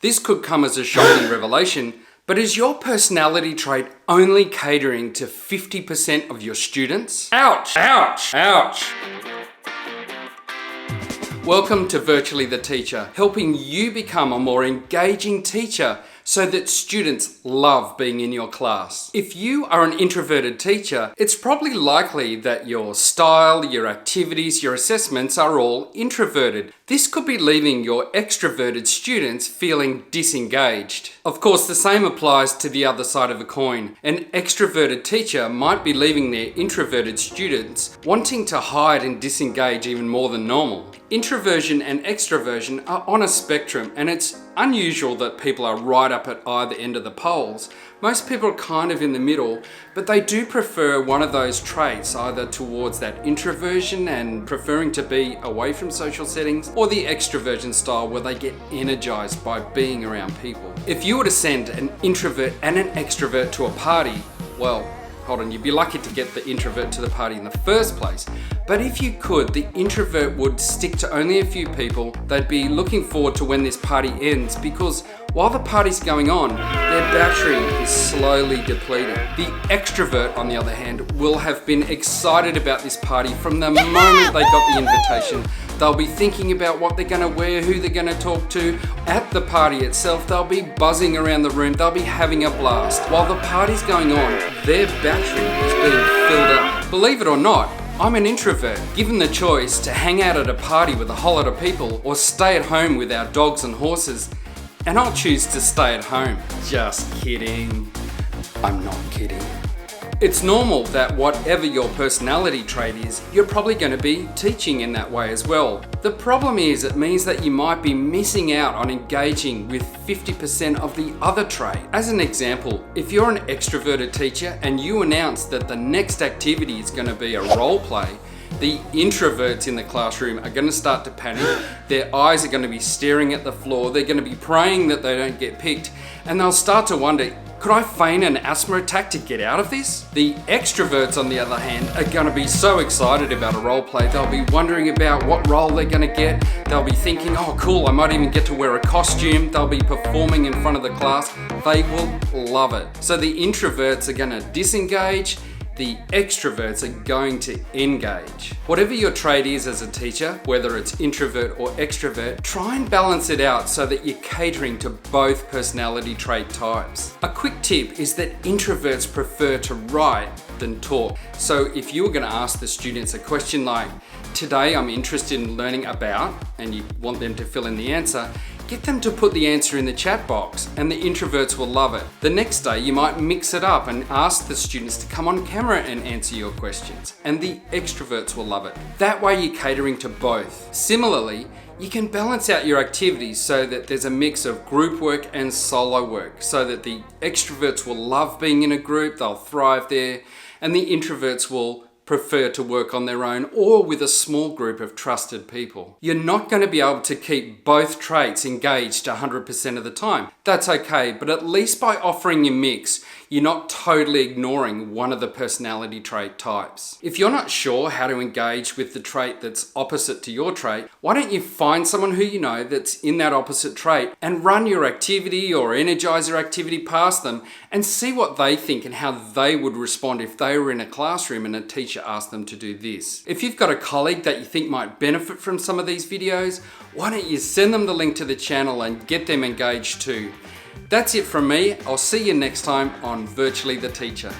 This could come as a shocking revelation, but is your personality trait only catering to 50% of your students? Ouch! Ouch! Ouch! Welcome to Virtually the Teacher, helping you become a more engaging teacher so that students love being in your class. If you are an introverted teacher, it's probably likely that your style, your activities, your assessments are all introverted. This could be leaving your extroverted students feeling disengaged. Of course, the same applies to the other side of the coin. An extroverted teacher might be leaving their introverted students wanting to hide and disengage even more than normal. Introversion and extroversion are on a spectrum, and it's unusual that people are right up at either end of the poles. Most people are kind of in the middle, but they do prefer one of those traits, either towards that introversion and preferring to be away from social settings, or the extroversion style where they get energized by being around people. If you were to send an introvert and an extrovert to a party, well, hold on, you'd be lucky to get the introvert to the party in the first place. But if you could, the introvert would stick to only a few people. They'd be looking forward to when this party ends, because while the party's going on, their battery is slowly depleting. The extrovert, on the other hand, will have been excited about this party from the moment they got the invitation. They'll be thinking about what they're gonna wear, who they're gonna talk to. At the party itself, they'll be buzzing around the room, they'll be having a blast. While the party's going on, their battery is being filled up. Believe it or not, I'm an introvert. Given the choice to hang out at a party with a whole lot of people or stay at home with our dogs and horses, and I'll choose to stay at home. Just kidding. I'm not kidding. It's normal that whatever your personality trait is, you're probably going to be teaching in that way as well. The problem is it means that you might be missing out on engaging with 50% of the other trait. As an example, if you're an extroverted teacher and you announce that the next activity is going to be a role play, the introverts in the classroom are going to start to panic. Their eyes are going to be staring at the floor. They're going to be praying that they don't get picked, and they'll start to wonder, could I feign an asthma attack to get out of this? The extroverts, on the other hand, are going to be so excited about a role play. They'll be wondering about what role they're going to get. They'll be thinking, oh cool, I might even get to wear a costume. They'll be performing in front of the class. They will love it. So the introverts are going to disengage. The extroverts are going to engage. Whatever your trait is as a teacher, whether it's introvert or extrovert, try and balance it out so that you're catering to both personality trait types. A quick tip is that introverts prefer to write than talk. So if you were going to ask the students a question like, today I'm interested in learning about, and you want them to fill in the answer, get them to put the answer in the chat box and the introverts will love it. The next day you might mix it up and ask the students to come on camera and answer your questions, and the extroverts will love it. That way you're catering to both. Similarly, you can balance out your activities so that there's a mix of group work and solo work, so that the extroverts will love being in a group, they'll thrive there, and the introverts will prefer to work on their own or with a small group of trusted people. You're not going to be able to keep both traits engaged 100% of the time. That's okay, but at least by offering a mix, you're not totally ignoring one of the personality trait types. If you're not sure how to engage with the trait that's opposite to your trait, why don't you find someone who you know that's in that opposite trait and run your activity or energize your activity past them and see what they think and how they would respond if they were in a classroom and a teacher asked them to do this. If you've got a colleague that you think might benefit from some of these videos, why don't you send them the link to the channel and get them engaged too. That's it from me. I'll see you next time on Virtually the Teacher.